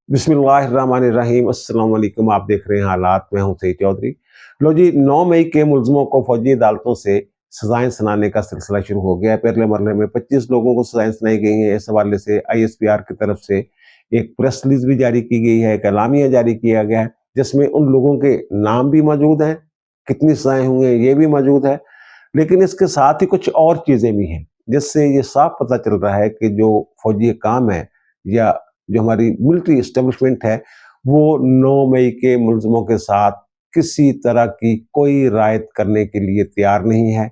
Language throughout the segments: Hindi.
बिस्मिल्लाहिर्रहमानिर्रहीम। अस्सलाम वालेकुम। आप देख रहे हैं हालात। मैं हूं सईद चौधरी। लो जी, 9 मई के मुलजमों को फौजी अदालतों से सजाएं सुनाने का सिलसिला शुरू हो गया है। पहले मरहले में 25 लोगों को सजाएं सुनाई गई हैं। इस हवाले से ISPR की तरफ से एक प्रेस रिलीज भी जारी की गई है, एक एलामिया जारी किया गया है, जिसमें उन लोगों के नाम भी मौजूद हैं, कितनी सजाएं हुई हैं ये भी मौजूद है। लेकिन इसके साथ ही कुछ और चीजें भी हैं, जिससे ये साफ पता चल रहा है कि जो फौजी काम है या जो हमारी मिलिट्री इस्टेब्लिशमेंट है, वो 9 मई के मुलजमों के साथ किसी तरह की कोई रायत करने के लिए तैयार नहीं है।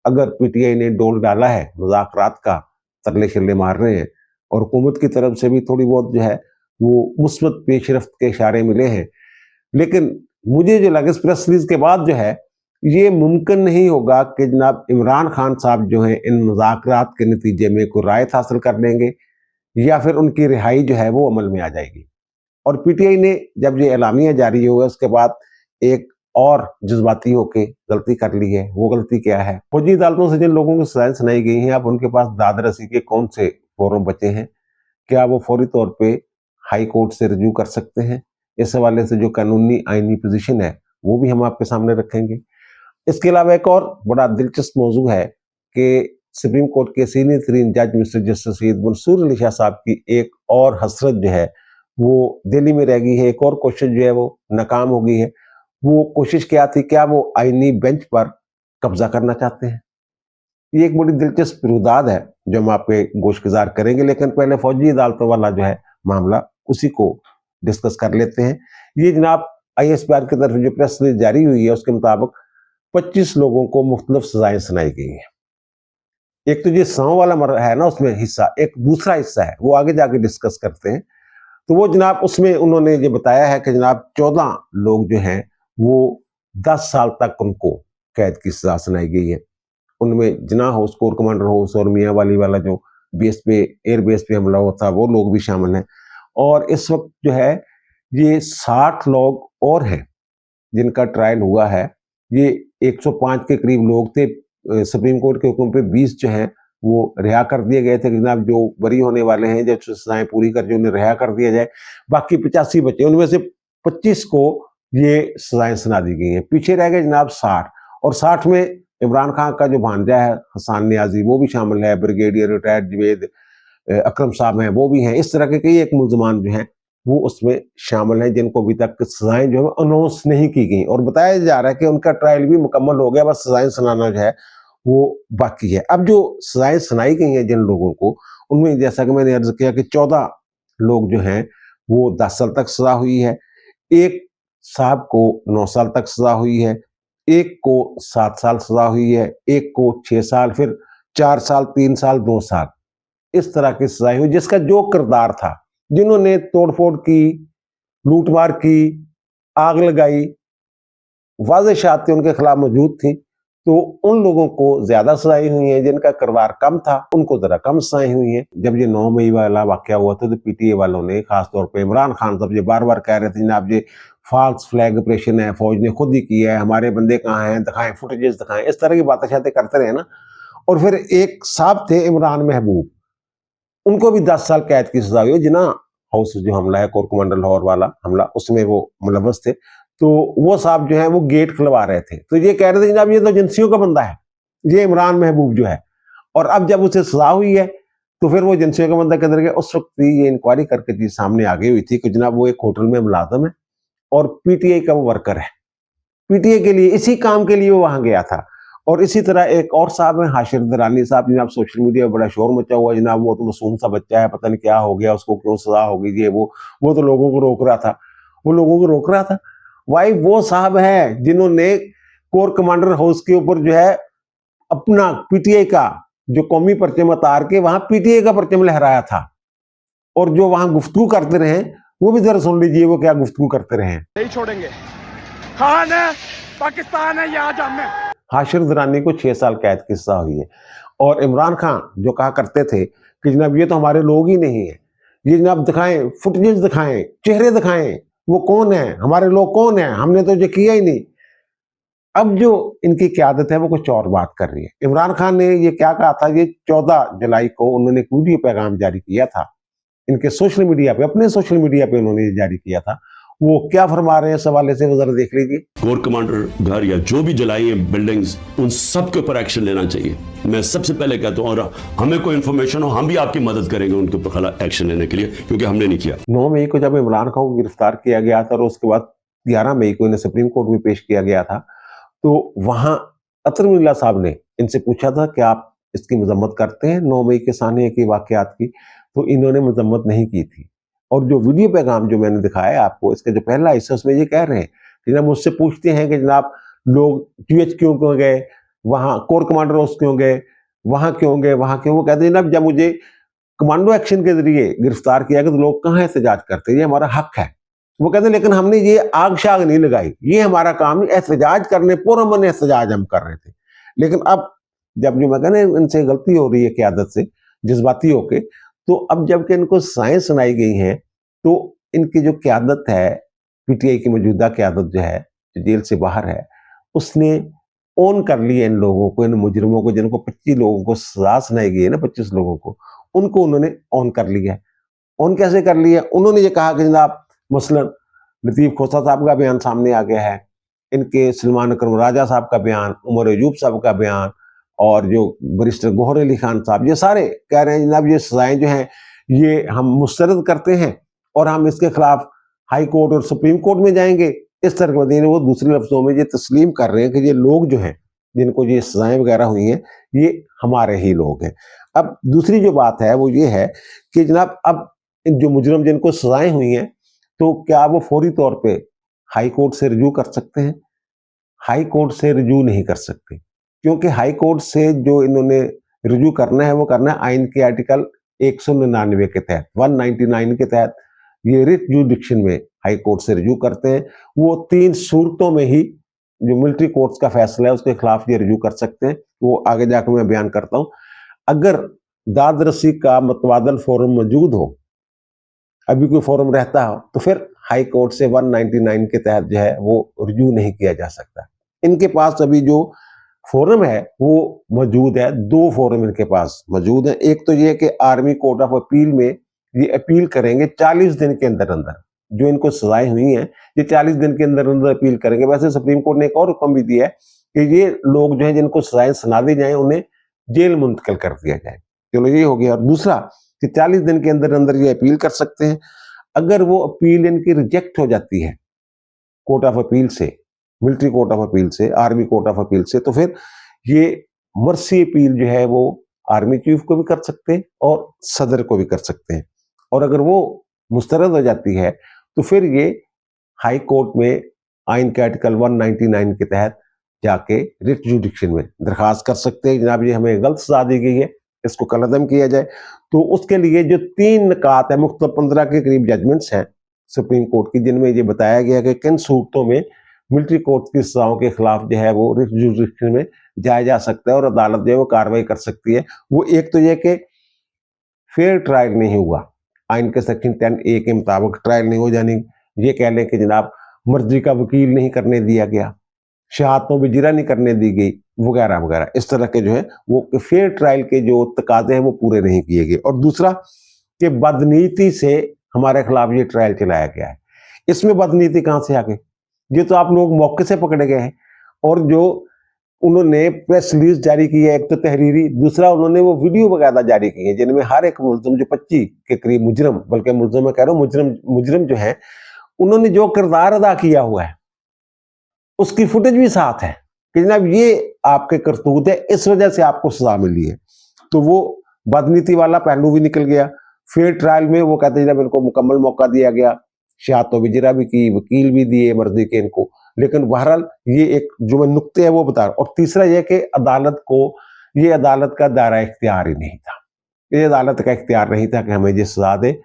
अगर PTI ने डोल डाला है मुज़ाकरात का, तरले शल्ले मार रहे हैं, और हुकूमत की तरफ से भी थोड़ी बहुत जो है वो मुस्बत पेशरफ्त के इशारे मिले हैं। लेकिन मुझे जो लगा इस प्रेस रिलीज के बाद जो है, ये मुमकिन नहीं होगा कि जनाब इमरान खान साहब जो है इन मुज़ाकरात के नतीजे में कोई रायत हासिल कर लेंगे या फिर उनकी रिहाई जो है वो अमल में आ जाएगी। और PTI ने जब ये एलामिया जारी हुआ उसके बाद एक और जज्बाती होके गलती कर ली है। वो गलती क्या है? फौजी अदालतों से जिन लोगों को सजाएं सुनाई गई हैं, अब उनके पास दाद रसी के कौन से फोरम बचे हैं? क्या वो फौरी तौर पे हाई कोर्ट से रिव्यू कर सकते हैं? इस हवाले से जो कानूनी आईनी पोजीशन है वो भी हम आपके सामने रखेंगे। इसके अलावा एक और बड़ा दिलचस्प मौजू है कि सुप्रीम कोर्ट के सीनियर तरीन जज मिस्टर जस्टिस सैयद मंसूर अली शाह साहब की एक और हसरत जो है वो दिल्ली में रह गई है। एक और कोशिश जो है वो नाकाम हो गई है। वो कोशिश क्या थी? क्या वो आईनी बेंच पर कब्जा करना चाहते हैं? ये एक बड़ी दिलचस्प रुदाद है जो हम आपके गोशगुजार करेंगे। लेकिन पहले फौजी अदालतों वाला जो है मामला, उसी को डिस्कस कर लेते हैं। ये जनाब ISPR की तरफ जो प्रेस रिलीज जारी हुई है उसके मुताबिक 25 लोगों को मुख्तलिफ सजाएं सुनाई गई हैं। एक तो ये 100 वाला है ना, उसमें हिस्सा, एक दूसरा हिस्सा है, वो आगे जाके डिस्कस करते हैं। तो वो जनाब उसमें उन्होंने ये बताया है कि जनाब 14 लोग जो हैं वो 10 साल तक उनको कैद की सजा सुनाई गई है। उनमें जिना हाउस, कोर कमांडर हाउस और मियाँ वाली वाला जो बेस पे, एयर बेस पे हमला हुआ था, वो लोग भी शामिल हैं। और इस वक्त जो है ये 60 लोग और हैं जिनका ट्रायल हुआ है। ये 105 के करीब लोग थे। सुप्रीम कोर्ट के हुक्म पे 20 जो हैं वो रिहा कर दिए गए थे कि जनाब जो बरी होने वाले हैं, जब सजाएं पूरी करके उन्हें रिहा कर दिया जाए। बाकी 85 बचे, उनमें से 25 को ये सजाएं सुना दी गई हैं। पीछे रह गए जनाब 60, और 60 में इमरान खान का जो भांजा है हसन नियाजी वो भी शामिल है। ब्रिगेडियर रिटायर्ड जवेद अकरम साहब हैं, वो भी हैं। इस तरह के कई एक मुलजमान जो हैं वो उसमें शामिल हैं जिनको अभी तक सजाएं जो है अनाउंस नहीं की गई, और बताया जा रहा है कि उनका ट्रायल भी मुकम्मल हो गया, बस सजाएं सुनाना जो है वो बाकी है। अब जो सजाएं सुनाई गई हैं जिन लोगों को, उनमें जैसा कि मैंने अर्ज किया कि 14 लोग जो हैं वो 10 साल तक सजा हुई है, एक साहब को 9 साल तक सजा हुई है, एक को 7 साल सजा हुई है, एक को 6 साल, फिर 4 साल, 3 साल, 2 साल, इस तरह की सजाएं हुई। जिसका जो किरदार था, जिन्होंने तोड़फोड़ की, लूटमार की, आग लगाई, वाज़ेह शहादतें उनके खिलाफ मौजूद थी, तो उन लोगों को ज्यादा सजाएं हुई हैं। जिनका किरदार कम था उनको जरा कम सजाएं हुई हैं। जब ये 9 मई वाला वाकया हुआ था तो PTA वालों ने, खासतौर पर इमरान खान साहब, ये बार बार कह रहे थे जनाब ये फॉल्स फ्लैग ऑपरेशन है, फौज ने खुद ही किया है, हमारे बंदे कहाँ हैं, दिखाएं, फुटेजेस दिखाएं, इस तरह की बातें शातें करते रहे ना। और फिर एक साहब थे इमरान महबूब, उनको भी 10 साल कैद की सजा हुई। जिना हाउस जो हमला है, कोर कमांडर लाहौर वाला हमला, उसमें वो मुलव्वस थे। तो वो साहब जो है वो गेट खुलवा रहे थे, तो ये कह रहे थे जनाब ये तो एजेंसियों का बंदा है, ये इमरान महबूब जो है। और अब जब उसे सजा हुई है तो फिर वो एजेंसियों का बंदा किधर गया? उस वक्त भी ये इंक्वायरी करके चीज सामने आ गई हुई थी कि जनाब वो एक होटल में मुलाजिम है और PTI का वो वर्कर है। PTI के लिए, इसी काम के लिए वो वहां गया था। और इसी तरह एक और साहब है हाशिर दरानी साहब, जनाब सोशल मीडिया में बड़ा शोर मचा हुआ जनाब, वो तो मासूम सा बच्चा है, पता नहीं क्या हो गया उसको, क्यों सजा हो गई, ये वो तो लोगों को रोक रहा था, वो लोगों को रोक रहा था। भाई वो साहब है जिन्होंने कोर कमांडर हाउस के ऊपर जो है अपना PTI का जो कौमी परचम उतार के वहां PTI का परचम लहराया था। और जो वहां गुफ्तगू करते रहे वो भी जरा सुन लीजिए वो क्या गुफ्तगू करते रहे। नहीं छोड़ेंगे, खान है, पाकिस्तान है, यहाँ जाम है। हाशिर दुरानी को 6 साल कैद की सजा हुई है। और इमरान खान जो कहा करते थे कि जनाब ये तो हमारे लोग ही नहीं है, ये जनाब दिखाएं, फुटेजेस दिखाएं, चेहरे दिखाएं, वो कौन है, हमारे लोग कौन है, हमने तो ये किया ही नहीं। अब जो इनकी क़यादत है वो कुछ और बात कर रही है। इमरान खान ने ये क्या कहा था, ये 14 जुलाई को उन्होंने एक वीडियो पैगाम जारी किया था इनके सोशल मीडिया पे, अपने सोशल मीडिया पे उन्होंने ये जारी किया था। वो क्या फरमा रहे हैं इस हवाले से वो जरा देख लीजिए। कोर कमांडर घर या जो भी जलाई हैं बिल्डिंग्स, उन सब के ऊपर एक्शन लेना चाहिए। मैं सबसे पहले कहता हूँ, और हमें कोई इन्फॉर्मेशन हो हम भी आपकी मदद करेंगे उनके ऊपर एक्शन लेने के लिए, क्योंकि हमने नहीं किया। 9 मई को जब इमरान खान को गिरफ्तार किया गया था और उसके बाद 11 मई को इन्हें सुप्रीम कोर्ट में पेश किया गया था, तो वहां अतर मिल्ला साहब ने इनसे पूछा था कि आप इसकी मजम्मत करते हैं 9 मई के सानिया की वाकयात की, तो इन्होंने मजम्मत नहीं की थी। और जो वीडियो पैगाम जो मैंने दिखाया आपको, इसका जो पहला हिस्सा उसमें ये कह रहे हैं कि जनाब मुझसे पूछते हैं कि जनाब लोग QH क्यों गए, वहां कोर कमांडर हाउस क्यों गए, वहां क्यों गए, वहां क्यों। वो कहते हैं जनाब जब मुझे कमांडो एक्शन के जरिए गिरफ्तार किया गया तो लोग कहाँ एहतजाज करते हैं, ये हमारा हक है। वो कहते हैं लेकिन हमने ये आग शाग नहीं लगाई, ये हमारा काम नहीं, एहतजाज करने पुरअमन एहतजाज हम कर रहे थे। लेकिन अब जब जो मैं कहना इनसे गलती हो रही है क़यादत से जज्बाती होके, तो अब जबकि इनको साइंस सुनाई गई है, तो इनकी जो क़यादत है, PTI की मौजूदा क़यादत जो है, जो जेल से बाहर है, उसने ऑन कर लिया इन लोगों को, इन मुजरिमों को, जिनको 25 लोगों को सजा सुनाई गई है ना, 25 लोगों को, उनको उन्होंने ऑन कर लिया है। ऑन कैसे कर लिया? उन्होंने ये कहा कि जनाब मसलन लतीफ़ खोसा साहब का बयान सामने आ गया है, इनके सलमान अकरम राजा साहब का बयान, उमर अयूब साहब का बयान, और जो बैरिस्टर गौहर अली खान साहब, ये सारे कह रहे हैं जनाब ये सजाएं जो हैं ये हम मुस्तरद करते हैं और हम इसके खिलाफ हाई कोर्ट और सुप्रीम कोर्ट में जाएंगे। इस तरह के मदीने वो दूसरे लफ्जों में ये तस्लीम कर रहे हैं कि ये लोग जो हैं जिनको ये सजाएं वगैरह हुई हैं ये हमारे ही लोग हैं। अब दूसरी जो बात है वो ये है कि जनाब अब जो मुजरिम जिनको सजाएं हुई हैं, तो क्या वो फौरी तौर पे हाई कोर्ट से रिव्यू कर सकते हैं? हाई कोर्ट से रिव्यू नहीं कर सकते, क्योंकि हाई कोर्ट से जो इन्होंने रिव्यू करना है वो करना है आइन के आर्टिकल 199 के तहत, 199 के तहत ये रिट जुडिक्शन में हाई कोर्ट से रिव्यू करते हैं। वो 3 सूरतों में ही जो मिलिट्री कोर्ट्स का फैसला है उसके खिलाफ ये रिव्यू कर सकते हैं, वो आगे जाकर मैं बयान करता हूं। अगर दाद रसी का मतवादल फोरम मौजूद हो, अभी कोई फोरम रहता हो, तो फिर हाई कोर्ट से 199 के तहत जो है वो रिव्यू नहीं किया जा सकता। इनके पास अभी जो फोरम है वो मौजूद है, 2 फोरम इनके पास मौजूद है। एक तो ये कि आर्मी कोर्ट ऑफ अपील में ये अपील करेंगे 40 दिन के अंदर अंदर, जो इनको सजाएं हुई हैं ये 40 दिन के अंदर अंदर अपील करेंगे। वैसे सुप्रीम कोर्ट ने एक और हुक्म भी दिया है कि ये लोग जो है जिनको सजाएं सुना दी जाए उन्हें जेल मुंतकिल कर दिया जाए। चलो ये हो गया। और दूसरा कि 40 दिन के अंदर अंदर ये अपील कर सकते हैं। अगर वो अपील इनकी रिजेक्ट हो जाती है कोर्ट ऑफ अपील से, मिलिट्री कोर्ट ऑफ अपील से, आर्मी कोर्ट ऑफ अपील से, तो फिर ये मर्सी अपील जो है वो आर्मी चीफ को भी कर सकते हैं और सदर को भी कर सकते हैं। और अगर वो मुस्तरद हो जाती है तो फिर ये हाई कोर्ट में आइन के आर्टिकल 199 के तहत जाके रिट जुडिक्शन में दरखास्त कर सकते हैं, जनाब ये हमें गलत सजा दी गई है, इसको कलअदम किया जाए। तो उसके लिए जो 3 निकात है, मुख्तलिफ 15 के करीब जजमेंट्स हैं सुप्रीम कोर्ट की, जिनमें ये बताया गया कि किन सूरतों में मिलिट्री कोर्ट की सजाओं के खिलाफ जो है वो रिट जुडिक्शन में जाया जा सकता है और अदालत जो है वो कार्रवाई कर सकती है। वो एक तो ये कि फेयर ट्रायल नहीं हुआ, आइन के सेक्शन 10A के मुताबिक ट्रायल नहीं हो जानी, ये कह लें कि जनाब मर्जी का वकील नहीं करने दिया गया, शहादतों में जिरा नहीं करने दी गई, वगैरह वगैरह, इस तरह के जो है वो फेयर ट्रायल के जो तकाजे हैं वो पूरे नहीं किए गए। और दूसरा कि बदनीति से हमारे खिलाफ ये ट्रायल चलाया गया है। इसमें बदनीति कहाँ से आ गई? ये तो आप लोग मौके से पकड़े गए हैं, और जो उन्होंने प्रेस रिलीज जारी की है, एक तो तहरीरी, दूसरा उन्होंने वो वीडियो वगैरह जारी की है जिनमें हर एक मुल्ज़िम जो 25 के करीब मुजरिम, बल्कि मुल्ज़िम मैं कह रहा हूँ मुजरिम जो है, उन्होंने जो किरदार अदा किया हुआ है उसकी फुटेज भी साथ है कि जनाब ये आपके करतूत है, इस वजह से आपको सजा मिली है। तो वो बदनीति वाला पहलू भी निकल गया। फेयर ट्रायल में वो कहते हैं जनाब इनको मुकम्मल मौका दिया गया, शहादतों में जिरा भी की, वकील भी दिए मर्जी के इनको, लेकिन बहरहाल ये एक जो मैं नुक्ते है वो बता रहा हूं। और तीसरा यह कि अदालत को, ये अदालत का दायरा इख्तियार ही नहीं था, ये अदालत का इख्तियार नहीं था कि हमें ये सजा दे।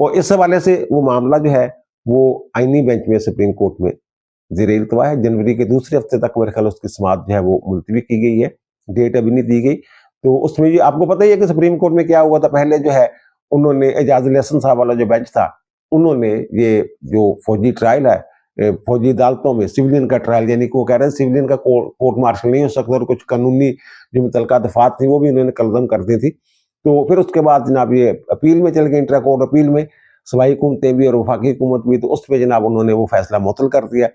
और इस हवाले से वो मामला जो है वो आईनी बेंच में सुप्रीम कोर्ट में ज़ेर इल्तवा है। जनवरी के दूसरे हफ्ते तक मेरे ख्याल उसकी समाअत जो है वो मुलतवी की गई है, डेट अभी नहीं दी गई। तो उसमें ये आपको पता ही है कि सुप्रीम कोर्ट में क्या हुआ था। पहले जो है उन्होंने एजाज हसन साहब वाला जो बेंच था, उन्होंने ये जो फौजी ट्रायल है, फौजी अदालतों में सिविलियन का ट्रायल, यानी कि वो कह रहे हैं सिविलियन का कोर्ट मार्शल नहीं हो सकता, और कुछ कानूनी जो मुतलका दफात थी वो भी उन्होंने कलदम कर दी थी। तो फिर उसके बाद जनाब ये अपील में चल गए, इंट्रा कोर्ट अपील में, सूबाई हुकूमतें भी और वफाकी हुकूमत भी, तो उस पर जनाब उन्होंने वो फैसला मुअत्तल कर दिया,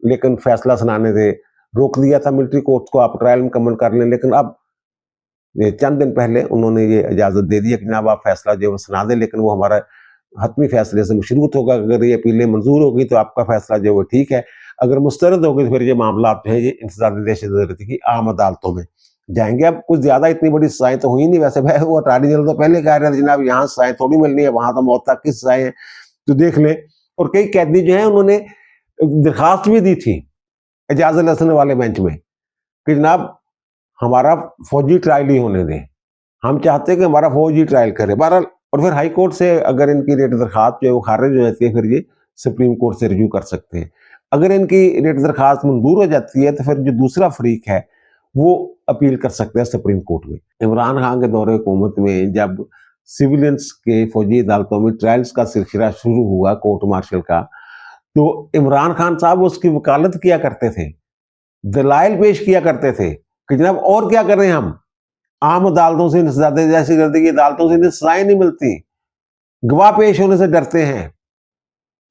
लेकिन फैसला सुनाने से रोक दिया था मिलिट्री कोर्ट को, आप ट्रायल मुकम्मल कर लें। लेकिन अब चंद दिन पहले उन्होंने ये इजाज़त दे दी है कि जनाब आप फैसला जो है वो सुना दें, लेकिन वो हमारा हतमी फैसले से मशरूत होगा। अगर ये अपीलें मंजूर होगी तो आपका फैसला जो है वो ठीक है, अगर मुस्तरद होगी तो फिर ये मामला जो है ये इंतज़ामी दहशतगर्दी की आम अदालतों में जाएंगे। अब कुछ ज़्यादा इतनी बड़ी सज़ाएँ तो हुई नहीं, वैसे वो अटॉर्नी जनरल तो पहले कह रहे थे जनाब यहाँ सज़ाएँ थोड़ी मिलनी है, वहाँ तो मौत तक की सज़ाएँ हैं, तो देख लें। और कई कैदी जो हैं उन्होंने दरखास्त भी दी थी एजाज़ुल हसन वाले बेंच में कि जनाब हमारा फौजी ट्रायल ही होने दें, हम चाहते हैं कि हमारा फौजी ट्रायल करे। बहरहाल और फिर हाई कोर्ट से अगर इनकी रेट दरखास्त जो है वो खारिज हो जाती है, फिर ये सुप्रीम कोर्ट से रिव्यू कर सकते हैं। अगर इनकी रेट दरखास्त मंजूर हो जाती है तो फिर जो दूसरा फरीक है वो अपील कर सकते हैं सुप्रीम कोर्ट में। इमरान खान के दौरे हुकूमत में जब सिविलियंस के फौजी अदालतों में ट्रायल्स का सिलसिला शुरू हुआ कोर्ट मार्शल का, तो इमरान खान साहब उसकी वकालत किया करते थे, दलाइल पेश किया करते थे कि जनाब और क्या करें हम, आम अदालतों से जैसी गर्दी की अदालतों से इन्हें सजाएं नहीं मिलती, गवाह पेश होने से डरते हैं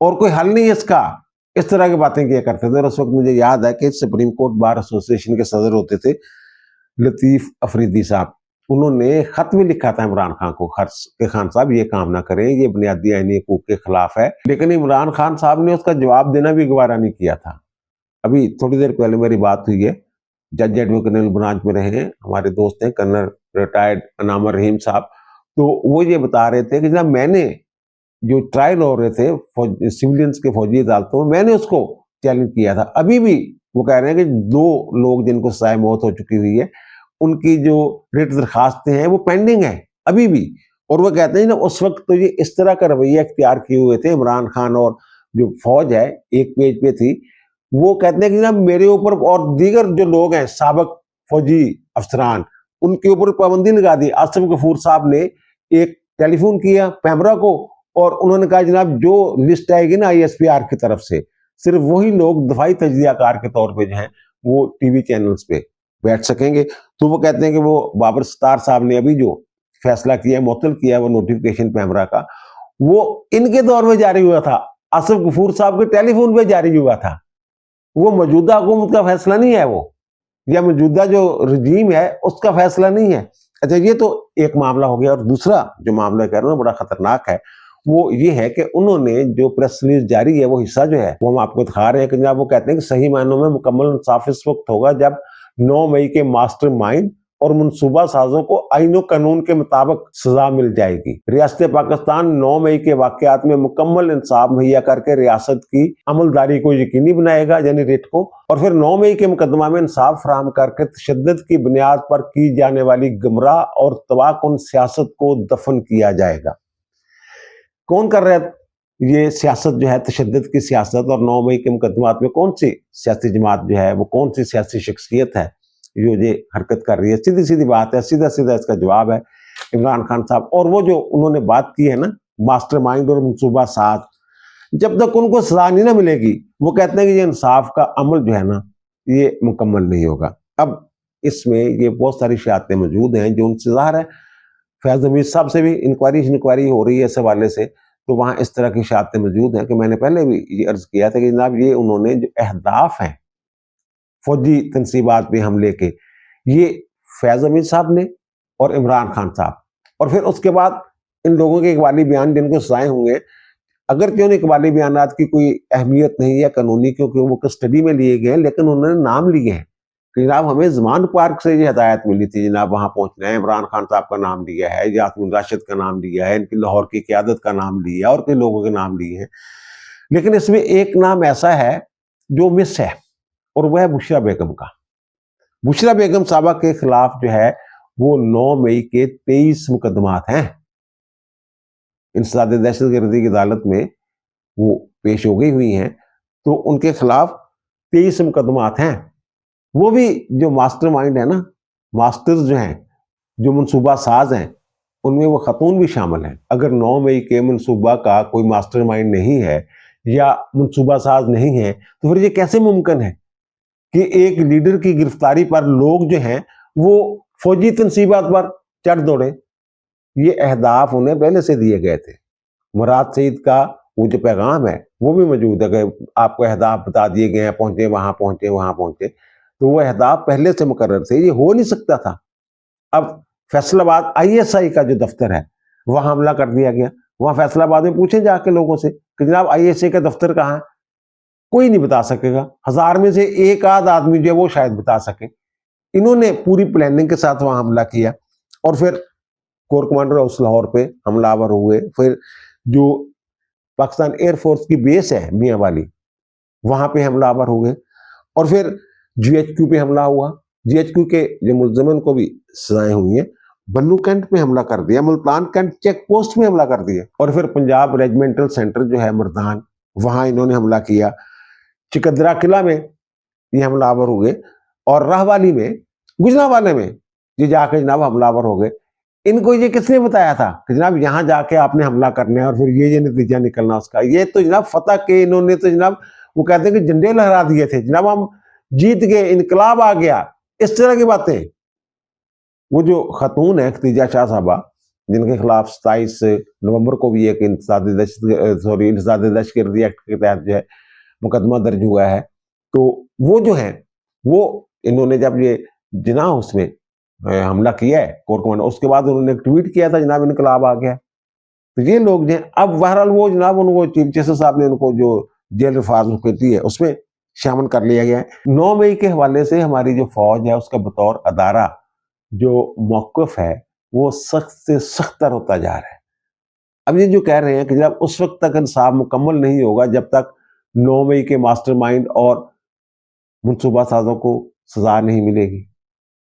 और कोई हल नहीं है इसका, इस तरह की बातें किया करते थे। और उस वक्त मुझे याद है कि सुप्रीम कोर्ट बार एसोसिएशन के सदर होते थे लतीफ अफरीदी साहब, उन्होंने खत भी लिखा था इमरान खान को कि खान साहब ये काम ना करें, ये बुनियादी आईनी हकूक के खिलाफ है, लेकिन इमरान खान साहब ने उसका जवाब देना भी गवारा नहीं किया था। अभी थोड़ी देर पहले मेरी बात हुई है, जज एडवोकेट जनरल ब्रांच में रहे हैं हमारे दोस्त हैं कर्नल रिटायर्ड अनामर रहीम साहब, तो वो ये बता रहे थे कि जनाब मैंने जो ट्रायल हो रहे थे सिविलियंस के फौजी अदालतों में, मैंने उसको चैलेंज किया था। अभी भी वो कह रहे हैं कि 2 लोग जिनको सजाए मौत हो चुकी हुई है उनकी जो रेट दरखास्तें हैं वो पेंडिंग है अभी भी। और वो कहते हैं ना उस वक्त तो ये इस तरह का रवैया इख्तियार किए हुए थे इमरान खान, और जो फौज है एक पेज पे थी, वो कहते हैं कि ना मेरे ऊपर और दीगर जो लोग हैं साबिक फौजी अफसरान, उनके ऊपर पाबंदी लगा दी। आसिफ गफूर साहब ने एक टेलीफोन किया पैमरा को और उन्होंने कहा जनाब जो लिस्ट आएगी ना ISPR की तरफ से, सिर्फ वही लोग दफाई तजजियाकार के तौर पे जो है वो टीवी चैनल्स पे बैठ सकेंगे। तो वो कहते हैं कि वो बाबर सत्तार साहब ने अभी जो फैसला किया, मुअत्तल किया, वो नोटिफिकेशन पैमरा का, वो इनके दौर में जारी हुआ था, आसिफ गफूर साहब के टेलीफोन पे जारी हुआ था। वो मौजूदा हुकूमत का फैसला नहीं है, वो या मौजूदा जो रजीम है उसका फैसला नहीं है। अच्छा, ये तो एक मामला हो गया। और दूसरा जो मामला कह रहा हूँ बड़ा खतरनाक है, वो ये है कि उन्होंने जो प्रेस रिलीज जारी है वो हिस्सा जो है वो हम आपको दिखा रहे हैं कि जनाब वो कहते हैं कि सही मायनों में मुकम्मल इंसाफ इस वक्त होगा जब 9 मई के मास्टर माइंड और मनसूबा साजों को आईनो कानून के मुताबिक सजा मिल जाएगी। रियासत पाकिस्तान 9 मई के वाकयात में मुकम्मल इंसाफ मुहैया करके रियासत की अमलदारी को यकीनी बनाएगा, यानी रिट को, और फिर 9 मई के मुकदमा में इंसाफ फराहम करके तशद्दुद की बुनियाद पर की जाने वाली गुमराह और तबाहकुन सियासत को दफन किया जाएगा। कौन कर रहा है ये सियासत जो है, तशद्दुद की सियासत? और 9 मई के मुकदमात में कौन सी सियासी जमात जो है वो कौन सी सियासी शख्सियत है जो ये हरकत कर रही है? सीधी सीधी बात है, सीधा सीधा इसका जवाब है इमरान खान साहब। और वो जो उन्होंने बात की है ना मास्टरमाइंड और मनसूबा साज, जब तक उनको सजा नहीं ना मिलेगी वो कहते हैं कि ये इंसाफ का अमल जो है ना ये मुकम्मल नहीं होगा। अब इसमें ये बहुत सारी शियातें मौजूद हैं जो उनसे ज़ाहिर है फैज़ हमीद साहब से भी इंक्वायरी हो रही है इस हवाले से, तो वहाँ इस तरह की शियातें मौजूद हैं कि मैंने पहले भी ये अर्ज किया था कि जनाब ये उन्होंने जो अहदाफ हैं फौजी तनसीबात पे हमले के, ये फैज़ हमीद साहब ने और इमरान खान साहब, और फिर उसके बाद इन लोगों के इकबाली बयान जिनको सजाए होंगे, अगर क्यों इकबाली बयानात की कोई अहमियत नहीं है कानूनी, क्योंकि वो कस्टडी में लिए गए, लेकिन उन्होंने नाम लिए हैं कि जनाब हमें ज़मान पार्क से ये हिदायत मिली थी, जनाब वहाँ पहुँचना है, इमरान खान साहब का नाम लिया है, यासमीन राशिद का नाम लिया है, इनकी लाहौर की क़यादत का नाम लिया है और कई लोगों के नाम लिए हैं। लेकिन इसमें एक नाम ऐसा है जो मिस है और वह है बुशरा बेगम का। बुशरा बेगम साहबा के खिलाफ जो है वो 9 मई के 23 मुकदमात हैं, इंसदाद दहशतगर्दी की अदालत में वो पेश हो गई हुई हैं, तो उनके खिलाफ 23 मुकदमात हैं। वो भी जो मास्टरमाइंड है ना, मास्टर्स जो हैं, जो मनसूबा साज हैं, उनमें वो खतून भी शामिल हैं। अगर 9 मई के मनसूबा का कोई मास्टरमाइंड नहीं है या मनसूबा साज नहीं है तो फिर ये कैसे मुमकिन है कि एक लीडर की गिरफ्तारी पर लोग जो हैं वो फौजी तनसीबात पर चढ़ दौड़े? ये अहदाफ उन्हें पहले से दिए गए थे। मुराद सईद का वो जो पैगाम है वो भी मौजूद है कि आपको अहदाफ बता दिए गए हैं, पहुंचे वहां पहुंचे वहां पहुंचे, तो वो अहदाफ पहले से मुकर्रर थे, ये हो नहीं सकता था। अब फैसलाबाद आईएसआई का जो दफ्तर है वहां हमला कर दिया गया। वहां फैसलाबाद में पूछे जाके लोगों से कि जनाब आईएसआई का दफ्तर कहाँ है, कोई नहीं बता सकेगा। 1000 में से एक आध आदमी जो है वो शायद बता सके। इन्होंने पूरी प्लानिंग के साथ वहां हमला किया और फिर कोर कमांडर हाउस लाहौर पे हमलावर हुए। फिर जो पाकिस्तान एयरफोर्स की बेस है मियां वाली, वहां पे हमलावर हुए और फिर जीएचक्यू पे हमला हुआ। जीएचक्यू के जो मुलजमन को भी सजाएं हुई हैं। बन्नू कैंट पे हमला कर दिया, मुल्तान कैंट चेक पोस्ट में हमला कर दिया और फिर पंजाब रेजिमेंटल सेंटर जो है मर्दान, वहां इन्होंने हमला किया। चिकदरा किला में ये हमलावर हुए और राहवाली में, गुजरांवाले में ये जाके जनाब हमलावर हो गए। इनको ये किसने बताया था कि जनाब यहाँ जाके आपने हमला करना है और फिर ये नतीजा निकलना उसका? ये तो जनाब फतह के इन्होंने तो जनाब वो कहते हैं कि झंडे लहरा दिए थे, जनाब हम जीत गए, इनकलाब आ गया, इस तरह की बातें। वो जो खतून है खतीजा शाह साहबा, जिनके खिलाफ 27 नवंबर को भी एक इंसदाद दहशतगर्दी एक्ट के तहत जो है मुकदमा दर्ज हुआ है, तो वो जो है वो इन्होंने जब ये जिना उसमें हमला किया है कोर कमांडर, उसके बाद उन्होंने एक ट्वीट किया था जनाब इनकलाब आ गया। तो ये लोग जो अब बहरहाल वो जनाब उनको चीफ जस्टिस साहब ने उनको जो जेल रिफॉर्म कहती है उसमें शामिल कर लिया गया है। 9 मई के हवाले से हमारी जो फौज है उसका बतौर अदारा जो मौक़िफ़ है वो सख्त से सख्तर होता जा रहा है। अब ये जो कह रहे हैं कि जब उस वक्त तक इंसाफ मुकम्मल नहीं होगा जब तक 9 मई के मास्टरमाइंड और मनसूबा साजों को सजा नहीं मिलेगी।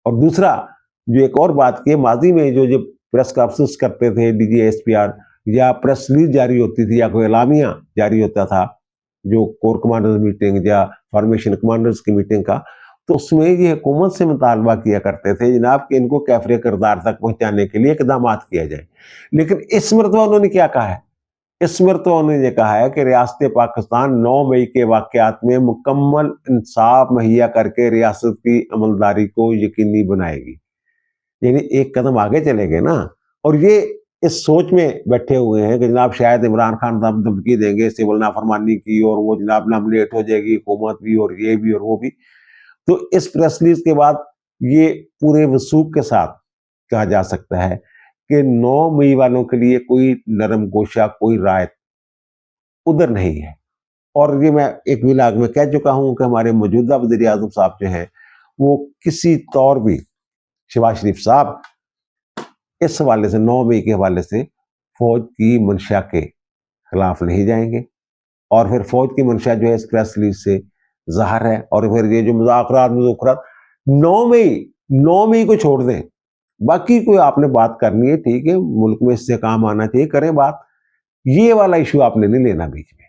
और दूसरा जो एक और बात की, माजी में जो प्रेस कॉन्फ्रेंस करते थे डीजी एसपीआर या प्रेस रिलीज जारी होती थी या कोई एलामिया जारी होता था जो कोर कमांडर्स मीटिंग या फॉर्मेशन कमांडर्स की मीटिंग का, तो उसमें ये हुकूमत से मुतालबा किया करते थे जनाब कि इनको कैफरे किरदार तक पहुंचाने के लिए इकदाम किया जाए। लेकिन इस मरतबा उन्होंने क्या कहा है? इस मरतबा उन्होंने ये कहा है कि रियासत पाकिस्तान 9 मई के वाक़यात में मुकम्मल इंसाफ मुहैया करके रियासत की अमलदारी को यकीनी बनाएगी। यानी एक कदम आगे चले गए ना, और ये इस सोच में बैठे हुए हैं कि जनाब शायद इमरान खान धमकी देंगे सिविल नाफरमानी की और वो जनाब नाम लेट हो जाएगी हुकूमत भी और ये भी और वो भी। तो इस प्रेस रिलीज के बाद ये पूरे वसूख के साथ कहा जा सकता है कि 9 मई वालों के लिए कोई नरम गोशा, कोई रायत उधर नहीं है। और ये मैं एक विलाग में कह चुका हूं कि हमारे मौजूदा वज़ीर आज़म साहब जो हैं वो किसी तौर भी, शहबाज शरीफ साहब, इस हवाले से 9 मई के हवाले से फौज की मंशा के खिलाफ नहीं जाएंगे। और फिर फौज की मंशा जो है इस प्रेस रिलीज से ज़ाहिर है। और फिर ये जो मुज़ाकरात 9 मई को छोड़ दें, बाकी कोई आपने बात करनी है ठीक है, मुल्क में इससे काम आना चाहिए, करें बात, ये वाला इशू आपने नहीं लेना बीच में।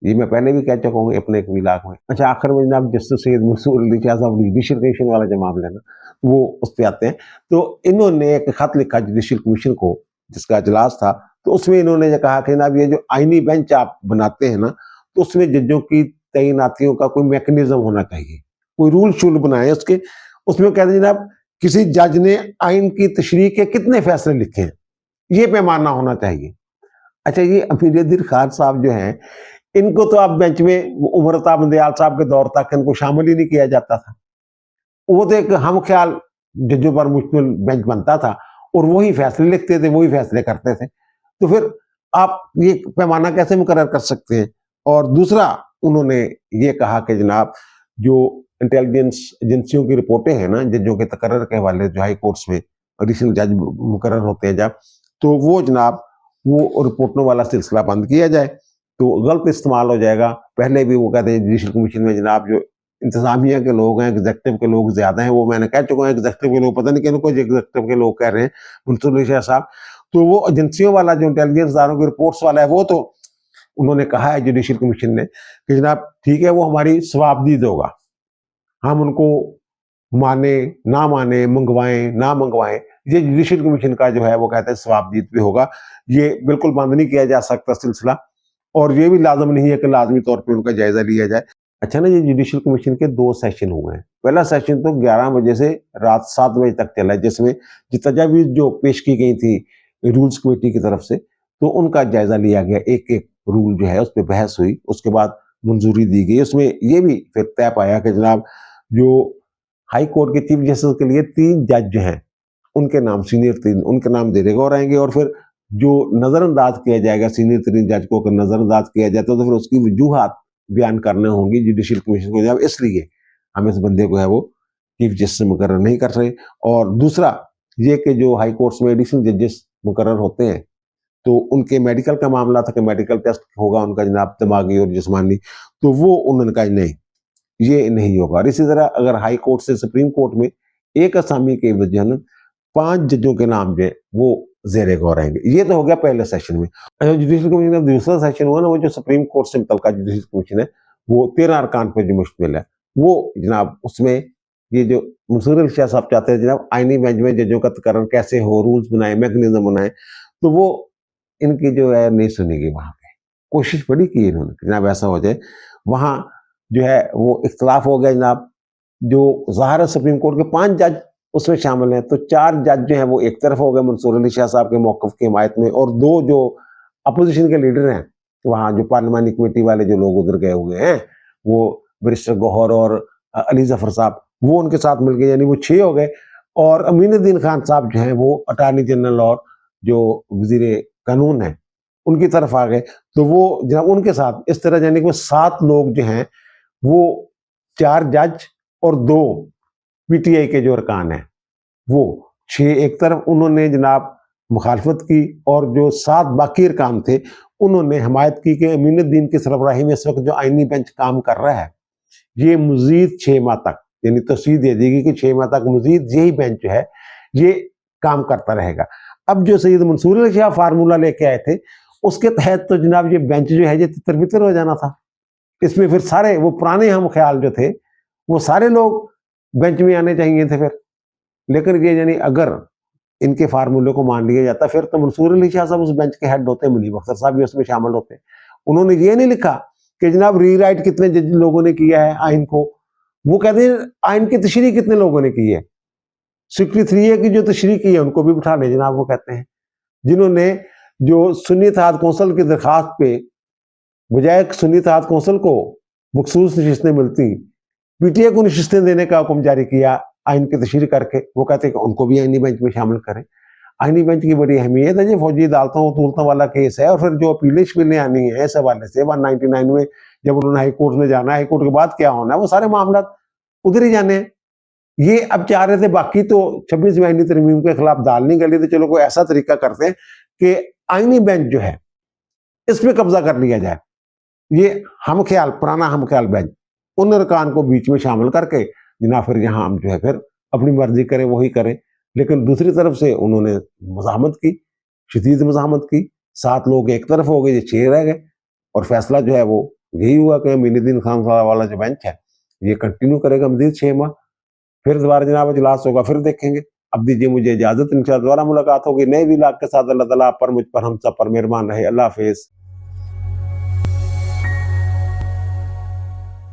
ये मैं पहले भी कह चुका हूँ अपने एक विलाग में। अच्छा, आखिर में जनाब जस्टिस सैयद मंसूर अली शाह साहब जुडिशल कमीशन वाला जो मामला है ना, वो उस पर आते हैं। तो इन्होंने एक खत लिखा जुडिशल कमीशन को, जिसका इजलास था, तो उसमें इन्होंने ये कहा कि जनाब ये जो आईनी बेंच आप बनाते हैं ना, तो उसमें जजों की तैनातियों का कोई मैकेनिज्म होना चाहिए, कोई रूल शूल बनाए उसके। उसमें कहते हैं जनाब किसी जज ने आइन की तशरीह के कितने फैसले लिखे हैं, ये पैमाना होना चाहिए। अच्छा, ये अमीर दिल खान साहब जो हैं, इनको तो अब बेंच में उमरता बंदयाल साहब के दौर तक इनको शामिल ही नहीं किया जाता था। वो तो एक हम ख्याल जजों पर मुश्तमिल बेंच बनता था और वही फैसले लिखते थे, वही फैसले करते थे। तो फिर आप ये पैमाना कैसे मुकर्रर कर सकते हैं? और दूसरा उन्होंने ये कहा कि जनाब जो इंटेलिजेंस एजेंसियों की रिपोर्टें हैं ना, जजों के तकर्रर के हवाले जो हाई कोर्ट्स में एडिशनल जज मुकर्रर होते हैं जब, तो वो जनाब वो रिपोर्टों वाला सिलसिला बंद किया जाए, तो गलत इस्तेमाल हो जाएगा। पहले भी वो कहते हैं जुडिशल कमीशन में जनाब जो इंतजामिया के लोग हैं, एग्जेक्टिव के लोग ज्यादा हैं, वो मैंने कह चुका हूँ एग्जेक्टिव के लोग, पता नहीं किनको एग्जेक्टिव के लोग कह रहे हैं, मंसूर अली शाह साहब। तो वो एजेंसियों वाला जो इंटेलिजेंस इदारों की रिपोर्ट्स वाला है, वो तो उन्होंने कहा है जुडिशल कमीशन ने कि जनाब ठीक है, वो हमारी सवाबदीद होगा, हम उनको माने ना माने, मंगवाएं ना मंगवाएं, ये जुडिशल कमीशन का जो है वो कहते हैं सवाबदीद भी होगा। ये बिल्कुल बंद नहीं किया जा सकता सिलसिला, और ये भी लाजम नहीं है कि लाजमी तौर पे उनका जायजा लिया जाए। अच्छा ना, ये जुडिशल कमीशन के 2 सेशन हुए हैं। पहला सेशन तो 11 बजे से रात 7 बजे तक चला है, जिसमें तजावीज़ जो पेश की गई थी रूल्स कमेटी की तरफ से, तो उनका जायजा लिया गया। एक-एक रूल जो है उस पे बहस हुई, उसके बाद मंजूरी दी गई। उसमें ये भी फिर तय पाया कि जनाब जो हाई कोर्ट के चीफ जस्टिस के लिए 3 जज जो हैं, उनके नाम सीनियर 3 उनके नाम देने को रहेंगे, और फिर जो नज़रअंदाज किया जाएगा सीनियर 3 जज को, अगर नज़रअंदाज किया जाता है तो फिर उसकी वजूहात बयान करने होंगी जुडिशल कमीशन को, जनाब इसलिए हम इस बंदे को है वो चीफ जस्टिस मुकर्रर नहीं कर रहे। और दूसरा ये कि जो हाई कोर्ट्स में एडिशनल जजेस मुकर्रर होते हैं, तो उनके मेडिकल का मामला था कि मेडिकल टेस्ट होगा उनका जनाब, दिमागी और जिस्मानी, तो वो उन्होंने कहा नहीं, ये नहीं होगा। और इसी तरह अगर हाई कोर्ट से सुप्रीम कोर्ट में एक असामी के वजह 5 जजों के नाम जो है वो ज़ेरे गौर रहेंगे। ये तो हो गया पहले सेशन में। जुडिशल कमीशन का दूसरा सेशन हुआ ना, वो जो सुप्रीम कोर्ट से मुतल्लिका जुडिशल कमीशन है, वो 13 अरकान पर जो मुश्तमिल है, वो जनाब उसमें ये जो मंसूर अली शाह साहब चाहते हैं जनाब आईनी बेंच में जजों का तकर्रर कैसे हो, रूल्स बनाए, मैकेनिज्म बनाए, तो वो इनकी जो है नहीं सुनी गई। वहाँ पे कोशिश बड़ी की इन्होंने जनाब ऐसा हो जाए। वहाँ जो है वो इख्तलाफ हो गया जनाब, जो ज़ाहिर है सुप्रीम कोर्ट के 5 जज उसमें शामिल हैं, तो 4 जज जो हैं वो एक तरफ हो गए मंसूर अली शाह साहब के मौक़िफ़ की हिमायत में, और 2 जो अपोजिशन के लीडर हैं, वहाँ जो पार्लिमानी कमेटी वाले जो लोग उधर गए हुए हैं, वो बैरिस्टर गौहर और अली ज़फ़र साहब, वो उनके साथ मिल गए, यानी वो 6 हो गए। और अमीनुद्दीन खान साहब जो हैं वो अटॉर्नी जनरल और जो वज़ीर कानून हैं, उनकी तरफ आ गए, तो वो जनाब उनके साथ इस तरह यानी कि वो 7 लोग जो हैं, वो 4 जज और 2 पीटीआई के जो अरकान हैं, वो 6 एक तरफ उन्होंने जनाब मुखालफत की, और जो 7 बाकी अरकान थे उन्होंने हमायत की कि अमीनुद्दीन की सरबराही में इस वक्त जो आईनी बेंच काम कर रहा है, ये मज़ीद 6 माह तक, यानी तस्वीर दे देगी कि 6 माह तक मज़ीद यही बेंच जो है ये काम करता रहेगा। अब जो सैयद मंसूर अली शाह फार्मूला लेके आए थे, उसके तहत तो जनाब ये बेंच जो है ये तितर-बितर हो जाना था। इसमें फिर सारे वो पुराने हम ख्याल जो थे, वो सारे लोग बेंच में आने चाहिए थे फिर। लेकिन ये यानी अगर इनके फार्मूले को मान लिया जाता, फिर तो मंसूर अली शाह साहब उस बेंच के हेड होते, मुनीब अख्तर साहब भी उसमें शामिल होते। उन्होंने ये नहीं लिखा कि जनाब रीराइट कितने जज लोगों ने किया है आइन को, वो कहते हैं आइन की तशरीह कितने लोगों ने की है। 63A की जो तशरीह की है उनको भी बिठा ले जनाब, वो कहते हैं जिन्होंने जो सुन्नी इत्तेहाद कौंसिल की दरखास्त पे बजाय सुन्नी इत्तेहाद कौंसिल को मखसूस नशिस्तें मिलती, पीटीए को नशिस्तें देने का हुक्म जारी किया आइन की तशरीह करके, वो कहते हैं कि उनको भी आईनी बेंच में शामिल करें। आईनी बेंच की बड़ी अहमियत है, ये फौजी अदालतों वतूलतों वाला केस है, और फिर जो अपीलें शपीलें आनी है इस हवाले से 199 में जब उन्होंने हाई कोर्ट में जाना है, हाई कोर्ट के बाद क्या होना है, वो सारे मामला उधर ही जाने हैं। ये अब चाह रहे थे बाकी तो 26वीं आईनी तरमीम के खिलाफ दाल नहीं गली, तो चलो कोई ऐसा तरीका करते हैं कि आईनी बेंच जो है इस पर कब्जा कर लिया जाए। ये हम ख्याल, पुराना हम ख्याल बेंच, उन अरकान को बीच में शामिल करके जनाब फिर यहाँ हम जो है फिर अपनी मर्जी करें वही करें। लेकिन दूसरी तरफ से उन्होंने मज़ाहमत की, शदीद मज़ाहमत की, 7 लोग एक तरफ हो गए, ये 6 रह गए, और फैसला जो है वो यही हुआ कि अमीनुद्दीन खान साहब वाला जो बेंच है ये कंटिन्यू करेगा मज़ीद 6 माह। फिर दोबारा जनाब इजलास होगा, फिर देखेंगे। अब दीजिए मुझे इजाज़त, इंशाअल्लाह दोबारा मुलाकात होगी नए व्लॉग के साथ। अल्लाह ताला आप पर, मुझ पर, हम सब पर मेहरबान रहे। अल्लाह हाफ़िज़।